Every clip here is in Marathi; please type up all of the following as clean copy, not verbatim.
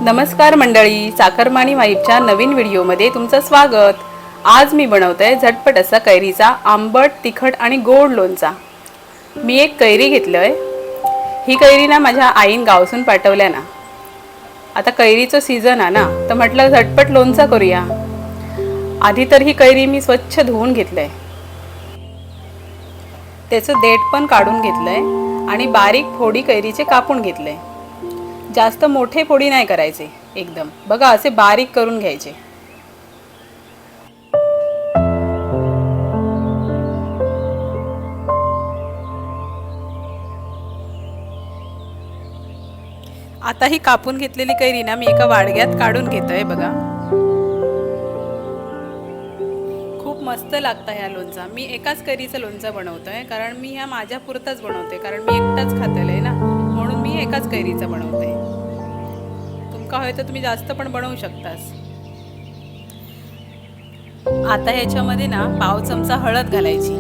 नमस्कार मंडळी, साखरमानी वाईफच्या नवीन व्हिडिओमध्ये तुमचं स्वागत। आज मी बनवतोय झटपट असा कैरीचा आंबट, तिखट आणि गोड लोणचा। मी एक कैरी घेतलंय। ही कैरी ना माझ्या आईन गावातून पाठवल्या ना। आता कैरीचं सीजन आहे ना, तर म्हटलं झटपट लोणचा करूया। आधी तर ही कैरी मी स्वच्छ धुवून घेतलंय, त्याचं देठ पण काढून घेतलंय आणि बारीक फोडी कैरीचे कापून घेतले। जास्त मोठे फोडी नाही करायचे, एकदम बघा असे बारीक करून घ्यायचे। आता ही कापून घेतलेली कैरी ना मी एका वाडग्यात काढून घेतोय बघा। खूप मस्त लागतं ह्या लोणचा। मी एकाच कैरीचं लोणचं बनवतोय, कारण मी ह्या माझ्या पुरताच बनवते, कारण मी एकटाच खातेले ना, म्हणून मी एकाच कैरीचं बनवते। तुमका होय तर तुम्ही जास्त पण बनवू शकतास। आता ह्याच्यामध्ये ना पाव चमचा हळद घालायची,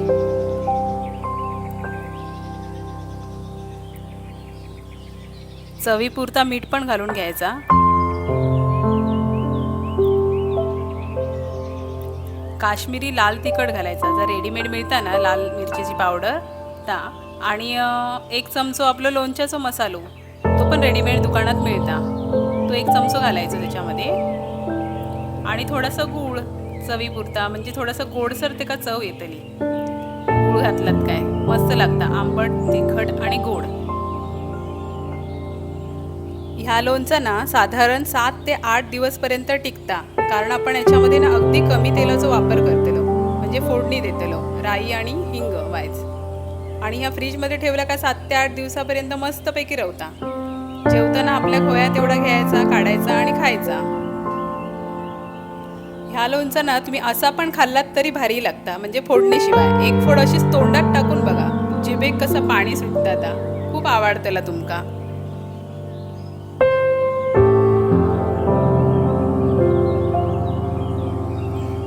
चवीपुरता मीठ पण घालून घ्यायचा। काश्मीरी लाल तिखट घालायचा, जर रेडीमेड मिळता ना लाल मिरचीची पावडर ता, आणि एक चमचो आपलं लोणच्याचा मसालो, तो पण रेडीमेड दुकानात मिळता, तो एक चमचो घालायचा त्याच्यामध्ये। आणि थोडासा गूळ चवीपुरता, म्हणजे थोडंसं गोडसर ते का चव येतली। गूळ घातलात काय मस्त लागतं, आंबट, तिखट आणि गोड। ह्या लोणचा ना साधारण 7 ते 8 दिवसपर्यंत टिकता, कारण आपण याच्यामध्ये ना अगदी कमी तेलाचा वापर करतेलो, म्हणजे फोडणी देतेलो राई आणि हिंग वायच। आणि ह्या फ्रीजमध्ये ठेवला का 7 ते 8 दिवसापर्यंत मस्तपैकी रवता। जेवताना आपल्या खोयात तेवढा घ्यायचा, काढायचा आणि खायचा। ह्या लोणचा ना तुम्ही असा पण खाल्लात तरी भारी लागता, म्हणजे फोडणीशिवाय। एक फोड अशीच तोंडात टाकून बघा, जिभेक कसं पाणी सुटतं, खूप आवडतेला तुमका।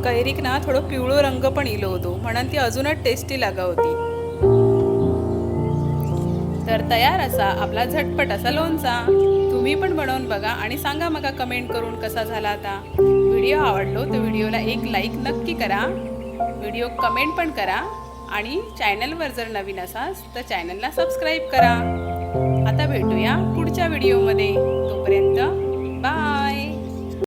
कैरीक ना थोडं पिवळो रंग पण इलो होतो, म्हणून ती अजूनच टेस्टी लागा होती। तर तयार असा आपला झटपट असा लोणचा। तुम्ही पण बनवून बघा आणि सांगा मग कमेंट करून कसा झाला। आता व्हिडिओ आवडलो तर व्हिडिओला एक लाईक नक्की करा, व्हिडिओ कमेंट पण करा, आणि चॅनलवर जर नवीन असाल तर चॅनलला सबस्क्राईब करा। आता भेटूया पुढच्या व्हिडिओमध्ये, तोपर्यंत बाय।